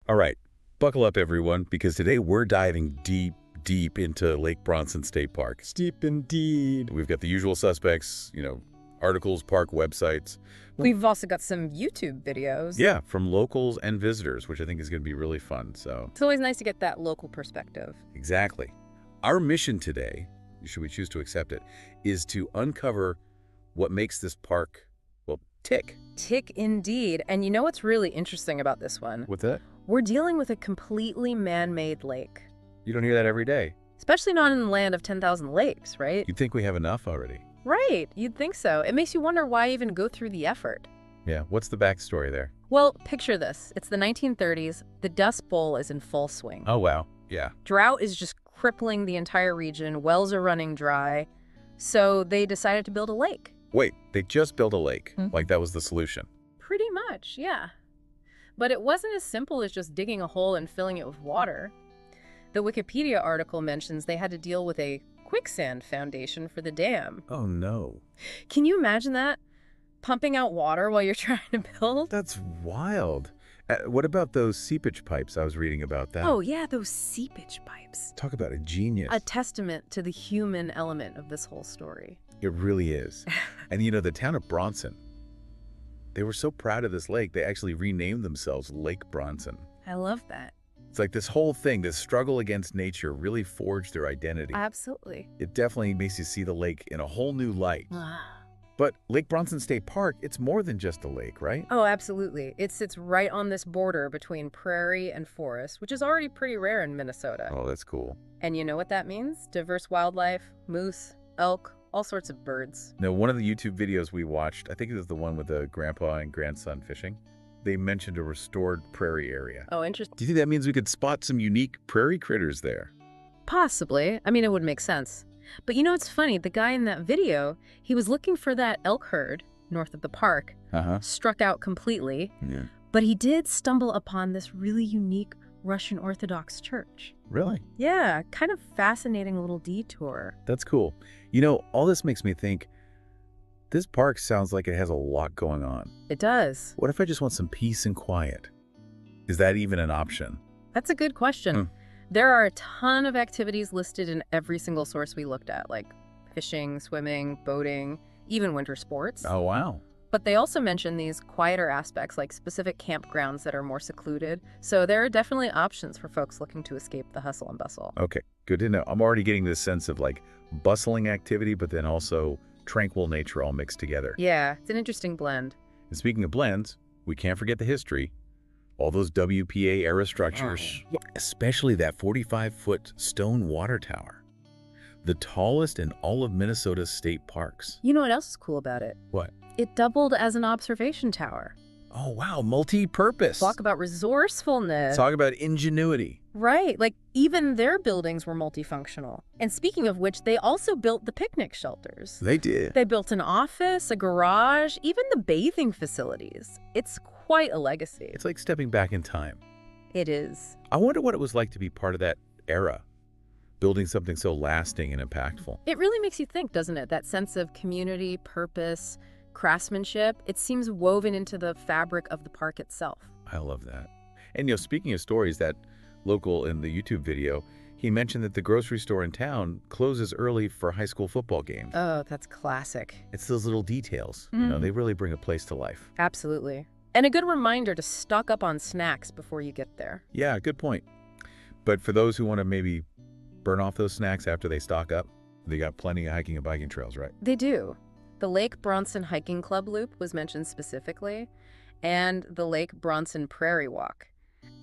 All right, buckle up everyone, because today we're diving deep into Lake Bronson State Park. Steep indeed. We've got the usual suspects, articles, park websites. We've also got some YouTube videos. Yeah, from locals and visitors, which I think is going to be really fun. So It's always nice to get that local perspective. exactly. Our mission today, should we choose to accept it, is to uncover what makes this park, well, tick. Tick indeed. And you know what's really interesting about this one? What's that? We're dealing with a completely man-made lake. You don't hear that every day. Especially not in the land of 10,000 lakes, right? You'd think we have enough already. Right, you'd think so. It makes you wonder why even go through the effort. Yeah, what's the backstory there? Well, picture this. It's the 1930s. The Dust Bowl is in full swing. Oh, wow. Yeah. Drought is just crippling the entire region. Wells are running dry. So they decided to build a lake. Wait, they just built a lake. Like that was the solution. Pretty much, yeah. But it wasn't as simple as just digging a hole and filling it with water. The Wikipedia article mentions they had to deal with a quicksand foundation for the dam. Oh, no. Can you imagine that? Pumping out water while you're trying to build? That's wild. What about those seepage pipes? I was reading about that. Oh, yeah, those seepage pipes. Talk about a genius. A testament to the human element of this whole story. It really is. And the town of Bronson, they were so proud of this lake, they actually renamed themselves Lake Bronson. I love that. It's like this whole thing, this struggle against nature really forged their identity. Absolutely. It definitely makes you see the lake in a whole new light. Ah. But Lake Bronson State Park, it's more than just a lake, right? Oh, absolutely. It sits right on this border between prairie and forest, which is already pretty rare in Minnesota. Oh, that's cool. And you know what that means? Diverse wildlife, moose, elk, all sorts of birds. Now, one of the YouTube videos we watched, I think it was the one with the grandpa and grandson fishing, they mentioned a restored prairie area. Oh, interesting. Do you think that means we could spot some unique prairie critters there? Possibly. I mean, it would make sense. But it's funny, the guy in that video, he was looking for that elk herd north of the park, struck out completely, Yeah. but he did stumble upon this really unique Russian Orthodox church. Really? Yeah, kind of fascinating little detour. That's cool. All this makes me think, this park sounds like it has a lot going on. It does. What if I just want some peace and quiet? Is that even an option? That's a good question. There are a ton of activities listed in every single source we looked at, like fishing, swimming, boating, even winter sports. Oh, wow. But they also mention these quieter aspects, like specific campgrounds that are more secluded. So there are definitely options for folks looking to escape the hustle and bustle. Okay, good to know. I'm already getting this sense of bustling activity, but then also tranquil nature all mixed together. Yeah, it's an interesting blend. And speaking of blends, we can't forget the history. All those WPA era structures, especially that 45-foot stone water tower, the tallest in all of Minnesota's state parks. You know what else is cool about it? What? It doubled as an observation tower. Oh, wow, multi-purpose. Talk about resourcefulness. Talk about ingenuity. Right, like even their buildings were multifunctional. And speaking of which, they also built the picnic shelters. They did. They built an office, a garage, even the bathing facilities. It's quite a legacy. It's like stepping back in time. It is. I wonder what it was like to be part of that era, building something so lasting and impactful. It really makes you think, doesn't it? That sense of community, purpose, craftsmanship. It seems woven into the fabric of the park itself. I love that. And speaking of stories, that local in the YouTube video, he mentioned that the grocery store in town closes early for high school football games. Oh, that's classic. It's those little details. They really bring a place to life. Absolutely. And a good reminder to stock up on snacks before you get there. Yeah, good point. But for those who want to maybe burn off those snacks after they stock up, they got plenty of hiking and biking trails, right? They do. The Lake Bronson Hiking Club Loop was mentioned specifically, and the Lake Bronson Prairie Walk.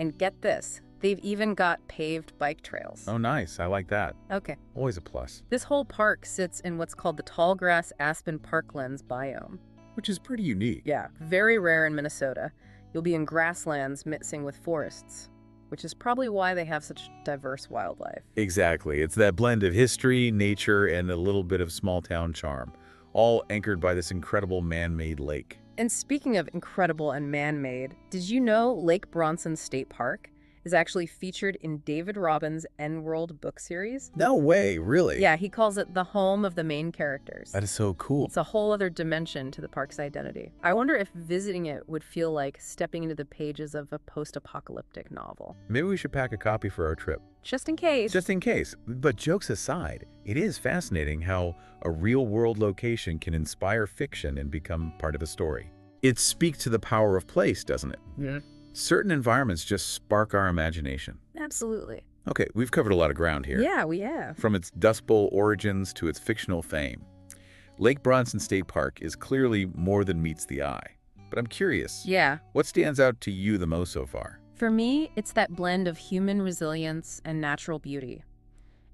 And get this, they've even got paved bike trails. Oh, nice. I like that. Okay. Always a plus. This whole park sits in what's called the tallgrass aspen parklands biome. Which is pretty unique. Yeah, very rare in Minnesota. You'll be in grasslands mixing with forests, which is probably why they have such diverse wildlife. Exactly. It's that blend of history, nature, and a little bit of small town charm, all anchored by this incredible man-made lake. And speaking of incredible and man-made, did you know Lake Bronson State Park is actually featured in David Robbins' N-World book series. No way, really? Yeah, he calls it the home of the main characters. That is so cool. It's a whole other dimension to the park's identity. I wonder if visiting it would feel like stepping into the pages of a post-apocalyptic novel. Maybe we should pack a copy for our trip. Just in case. Just in case. But jokes aside, it is fascinating how a real-world location can inspire fiction and become part of a story. It speaks to the power of place, doesn't it? Yeah. Certain environments just spark our imagination. Absolutely. Okay, we've covered a lot of ground here. Yeah, we have. From its Dust Bowl origins to its fictional fame, Lake Bronson State Park is clearly more than meets the eye. But I'm curious, Yeah. what stands out to you the most so far? For me, it's that blend of human resilience and natural beauty.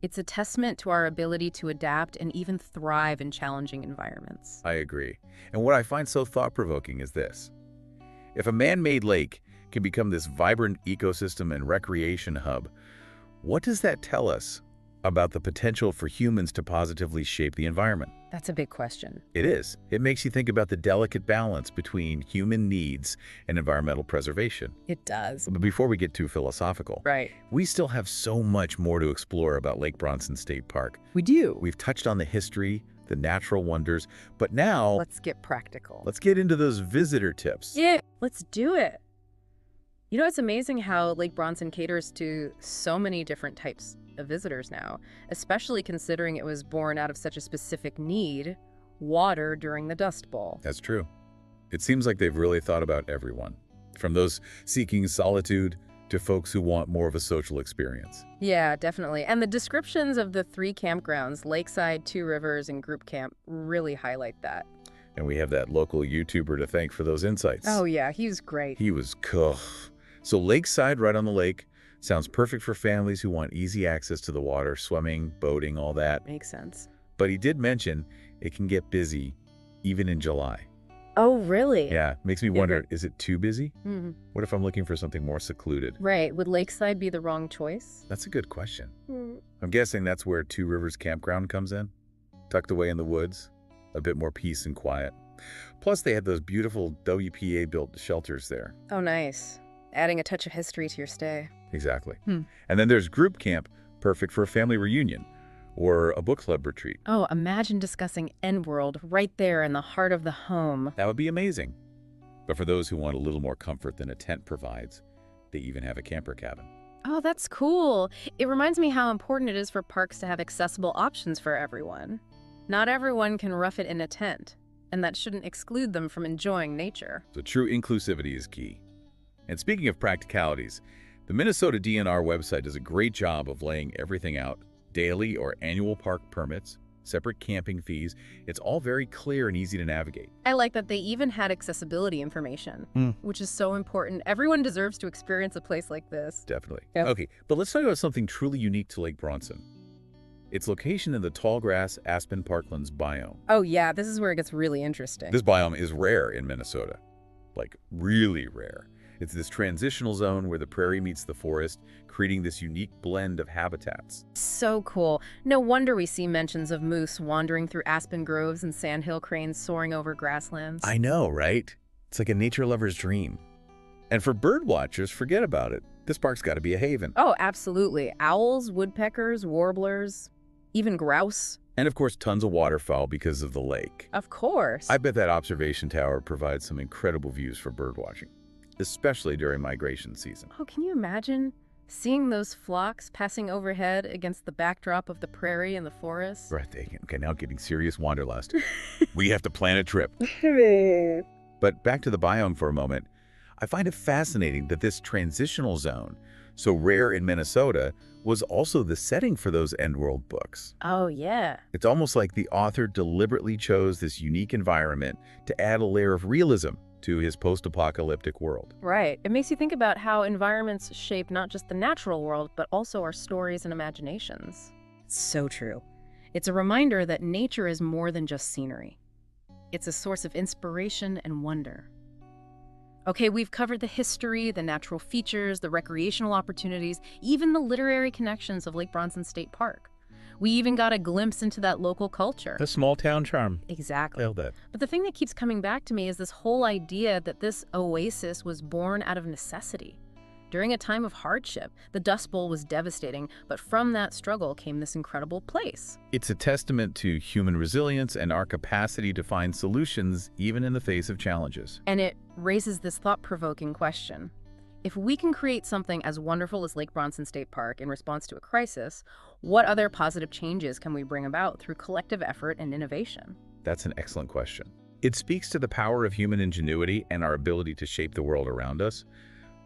It's a testament to our ability to adapt and even thrive in challenging environments. I agree. And what I find so thought-provoking is this. If a man-made lake can become this vibrant ecosystem and recreation hub, what does that tell us about the potential for humans to positively shape the environment? That's a big question. It is. It makes you think about the delicate balance between human needs and environmental preservation. It does. But before we get too philosophical, Right. we still have so much more to explore about Lake Bronson State Park. We do. We've touched on the history, the natural wonders, but now Let's get practical. let's get into those visitor tips. Yeah, let's do it. You know, it's amazing how Lake Bronson caters to so many different types of visitors now, especially considering it was born out of such a specific need, water during the Dust Bowl. That's true. It seems like they've really thought about everyone, from those seeking solitude to folks who want more of a social experience. Yeah, definitely. And the descriptions of the 3 campgrounds, Lakeside, Two Rivers, and Group Camp, really highlight that. And we have that local YouTuber to thank for those insights. Oh yeah, he was great. He was cool. So Lakeside, right on the lake, sounds perfect for families who want easy access to the water, swimming, boating, all that. Makes sense. But he did mention it can get busy even in July. Oh, really? Yeah, makes me wonder, is it too busy? Hmm. What if I'm looking for something more secluded? Right. Would Lakeside be the wrong choice? That's a good question. Hmm. I'm guessing that's where Two Rivers Campground comes in, tucked away in the woods, a bit more peace and quiet. Plus, they had those beautiful WPA-built shelters there. Oh, nice. Adding a touch of history to your stay. Exactly. Hmm. And then there's Group Camp, perfect for a family reunion or a book club retreat. Oh, imagine discussing N-World right there in the heart of the home. That would be amazing. But for those who want a little more comfort than a tent provides, they even have a camper cabin. Oh, that's cool. It reminds me how important it is for parks to have accessible options for everyone. Not everyone can rough it in a tent, and that shouldn't exclude them from enjoying nature. So true inclusivity is key. And speaking of practicalities, the Minnesota DNR website does a great job of laying everything out. Daily or annual park permits, separate camping fees. It's all very clear and easy to navigate. I like that they even had accessibility information, which is so important. Everyone deserves to experience a place like this. Definitely. Yep. Okay, but let's talk about something truly unique to Lake Bronson. Its location in the tallgrass aspen parklands biome. Oh yeah, this is where it gets really interesting. This biome is rare in Minnesota, like really rare. It's this transitional zone where the prairie meets the forest, creating this unique blend of habitats. So cool. No wonder we see mentions of moose wandering through aspen groves and sandhill cranes soaring over grasslands. I know, right? It's like a nature lover's dream. And for bird watchers, forget about it. This park's got to be a haven. Oh, absolutely. Owls, woodpeckers, warblers, even grouse. And of course, tons of waterfowl because of the lake. Of course. I bet that observation tower provides some incredible views for bird watching, especially during migration season. Oh, can you imagine seeing those flocks passing overhead against the backdrop of the prairie and the forest? Breathtaking. Okay, now getting serious wanderlust. We have to plan a trip. But back to the biome for a moment. I find it fascinating that this transitional zone, so rare in Minnesota, was also the setting for those N-World books. Oh, yeah. It's almost like the author deliberately chose this unique environment to add a layer of realism to his post-apocalyptic world. Right. It makes you think about how environments shape not just the natural world, but also our stories and imaginations. So true. It's a reminder that nature is more than just scenery. It's a source of inspiration and wonder. Okay, we've covered the history, the natural features, the recreational opportunities, even the literary connections of Lake Bronson State Park. We even got a glimpse into that local culture. The small town charm. Exactly. Nailed that. But the thing that keeps coming back to me is this whole idea that this oasis was born out of necessity. during a time of hardship. The Dust Bowl was devastating, but from that struggle came this incredible place. It's a testament to human resilience and our capacity to find solutions even in the face of challenges. And it raises this thought-provoking question. If we can create something as wonderful as Lake Bronson State Park in response to a crisis, what other positive changes can we bring about through collective effort and innovation? That's an excellent question. It speaks to the power of human ingenuity and our ability to shape the world around us,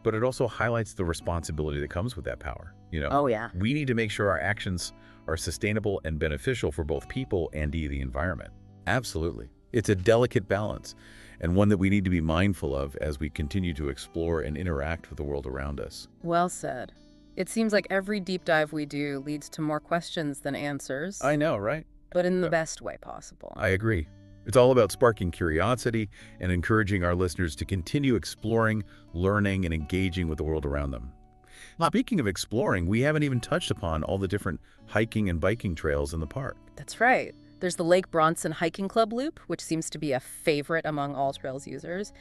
but it also highlights the responsibility that comes with that power. Oh, yeah. We need to make sure our actions are sustainable and beneficial for both people and the environment. Absolutely. It's a delicate balance, and one that we need to be mindful of as we continue to explore and interact with the world around us. Well said. It seems like every deep dive we do leads to more questions than answers. I know, right? But in the best way possible. I agree. It's all about sparking curiosity and encouraging our listeners to continue exploring, learning, and engaging with the world around them. Speaking of exploring, we haven't even touched upon all the different hiking and biking trails in the park. That's right. There's the Lake Bronson Hiking Club Loop, which seems to be a favorite among all trails users,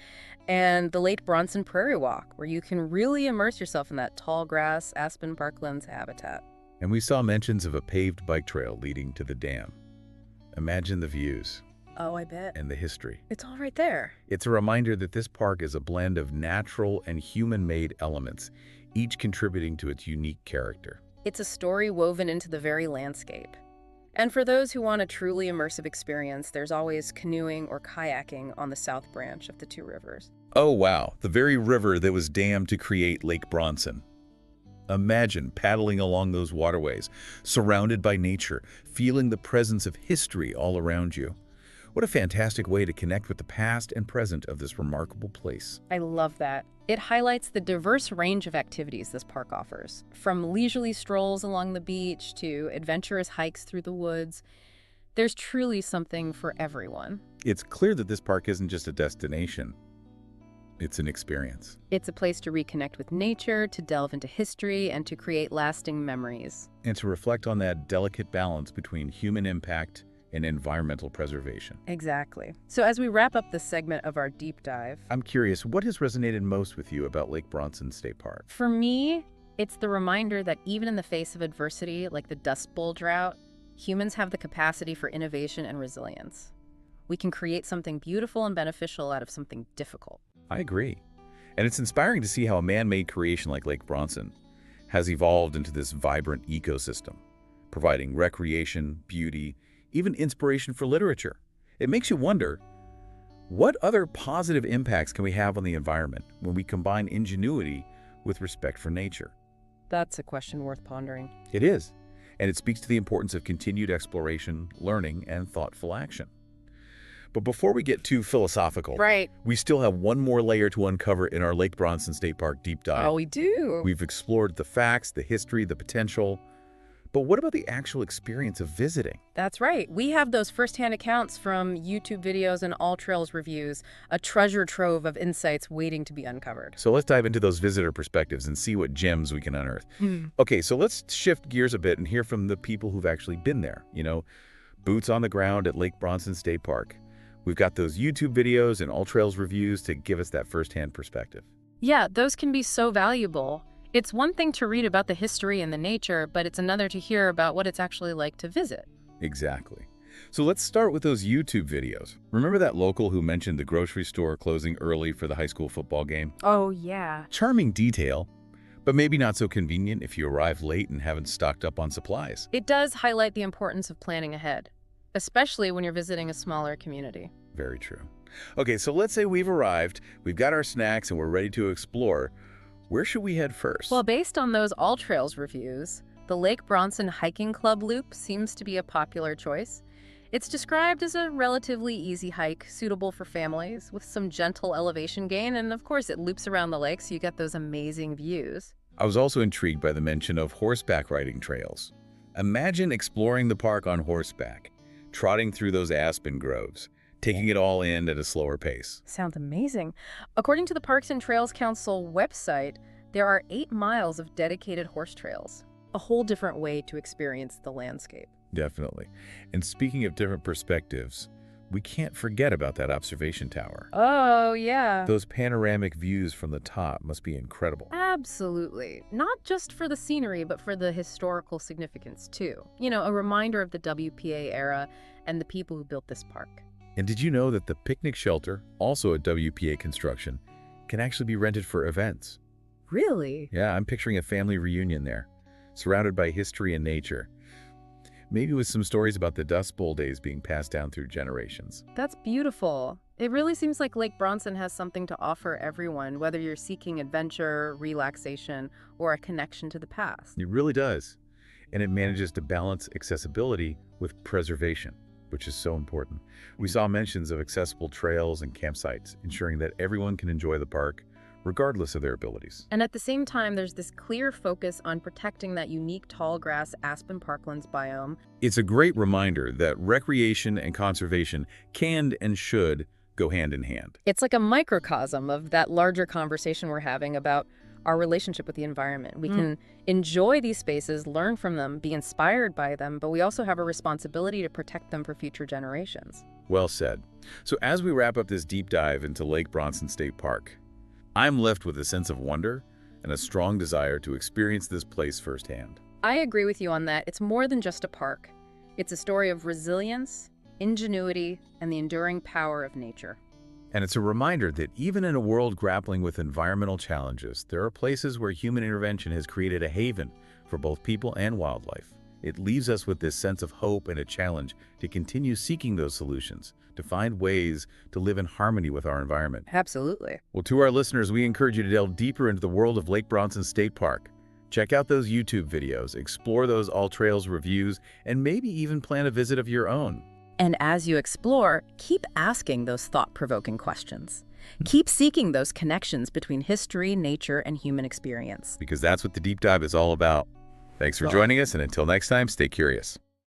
and the Lake Bronson Prairie Walk, where you can really immerse yourself in that tall grass, aspen parklands habitat. And we saw mentions of a paved bike trail leading to the dam. Imagine the views. Oh, I bet. And the history. It's all right there. It's a reminder that this park is a blend of natural and human-made elements, each contributing to its unique character. It's a story woven into the very landscape. And for those who want a truly immersive experience, there's always canoeing or kayaking on the south branch of the two rivers. Oh wow, the very river that was dammed to create Lake Bronson. Imagine paddling along those waterways, surrounded by nature, feeling the presence of history all around you. What a fantastic way to connect with the past and present of this remarkable place. I love that. It highlights the diverse range of activities this park offers, from leisurely strolls along the beach to adventurous hikes through the woods. There's truly something for everyone. It's clear that this park isn't just a destination. It's an experience. It's a place to reconnect with nature, to delve into history, and to create lasting memories. And to reflect on that delicate balance between human impact and environmental preservation. Exactly. So as we wrap up this segment of our deep dive, I'm curious, what has resonated most with you about Lake Bronson State Park? For me, it's the reminder that even in the face of adversity like the Dust Bowl drought, humans have the capacity for innovation and resilience. We can create something beautiful and beneficial out of something difficult. I agree. And it's inspiring to see how a man-made creation like Lake Bronson has evolved into this vibrant ecosystem, providing recreation, beauty, even inspiration for literature. It makes you wonder, what other positive impacts can we have on the environment when we combine ingenuity with respect for nature? That's a question worth pondering. It is, and it speaks to the importance of continued exploration, learning, and thoughtful action. But before we get too philosophical, we still have one more layer to uncover in our Lake Bronson State Park deep dive. Oh, we do. We've explored the facts, the history, the potential. But what about the actual experience of visiting? That's right. We have those firsthand accounts from YouTube videos and All Trails reviews, a treasure trove of insights waiting to be uncovered. So let's dive into those visitor perspectives and see what gems we can unearth. Okay, so let's shift gears a bit and hear from the people who've actually been there. Boots on the ground at Lake Bronson State Park. We've got those YouTube videos and All Trails reviews to give us that firsthand perspective. Yeah, those can be so valuable. It's one thing to read about the history and the nature, but it's another to hear about what it's actually like to visit. Exactly. So let's start with those YouTube videos. Remember that local who mentioned the grocery store closing early for the high school football game? Oh, yeah. Charming detail, but maybe not so convenient if you arrive late and haven't stocked up on supplies. It does highlight the importance of planning ahead, especially when you're visiting a smaller community. Very true. Okay, so let's say we've arrived, we've got our snacks, and we're ready to explore. Where should we head first? Well, based on those All Trails reviews, the Lake Bronson Hiking Club Loop seems to be a popular choice. It's described as a relatively easy hike, suitable for families, with some gentle elevation gain, and of course it loops around the lake so you get those amazing views. I was also intrigued by the mention of horseback riding trails. Imagine exploring the park on horseback, trotting through those aspen groves, taking it all in at a slower pace. Sounds amazing. According to the Parks and Trails Council website, there are 8 miles of dedicated horse trails, a whole different way to experience the landscape. Definitely. And speaking of different perspectives, we can't forget about that observation tower. Oh, yeah. Those panoramic views from the top must be incredible. Absolutely. Not just for the scenery, but for the historical significance, too. You know, a reminder of the WPA era and the people who built this park. And did you know that the picnic shelter, also a WPA construction, can actually be rented for events? Really? Yeah, I'm picturing a family reunion there, surrounded by history and nature. Maybe with some stories about the Dust Bowl days being passed down through generations. That's beautiful. It really seems like Lake Bronson has something to offer everyone, whether you're seeking adventure, relaxation, or a connection to the past. It really does. And it manages to balance accessibility with preservation, which is so important. We saw mentions of accessible trails and campsites, ensuring that everyone can enjoy the park, regardless of their abilities. And at the same time, there's this clear focus on protecting that unique tall grass aspen parklands biome. It's a great reminder that recreation and conservation can and should go hand in hand. It's like a microcosm of that larger conversation we're having about our relationship with the environment. We can enjoy these spaces, learn from them, be inspired by them, but we also have a responsibility to protect them for future generations. Well said. So as we wrap up this deep dive into Lake Bronson State Park, I'm left with a sense of wonder and a strong desire to experience this place firsthand. I agree with you on that. It's more than just a park. It's a story of resilience, ingenuity, and the enduring power of nature. And it's a reminder that even in a world grappling with environmental challenges, there are places where human intervention has created a haven for both people and wildlife. It leaves us with this sense of hope and a challenge to continue seeking those solutions, to find ways to live in harmony with our environment. Absolutely. Well, to our listeners, we encourage you to delve deeper into the world of Lake Bronson State Park. Check out those YouTube videos, explore those All Trails reviews, and maybe even plan a visit of your own. And as you explore, keep asking those thought-provoking questions. Keep seeking those connections between history, nature, and human experience. Because that's what the deep dive is all about. Thanks for joining us, and until next time, stay curious.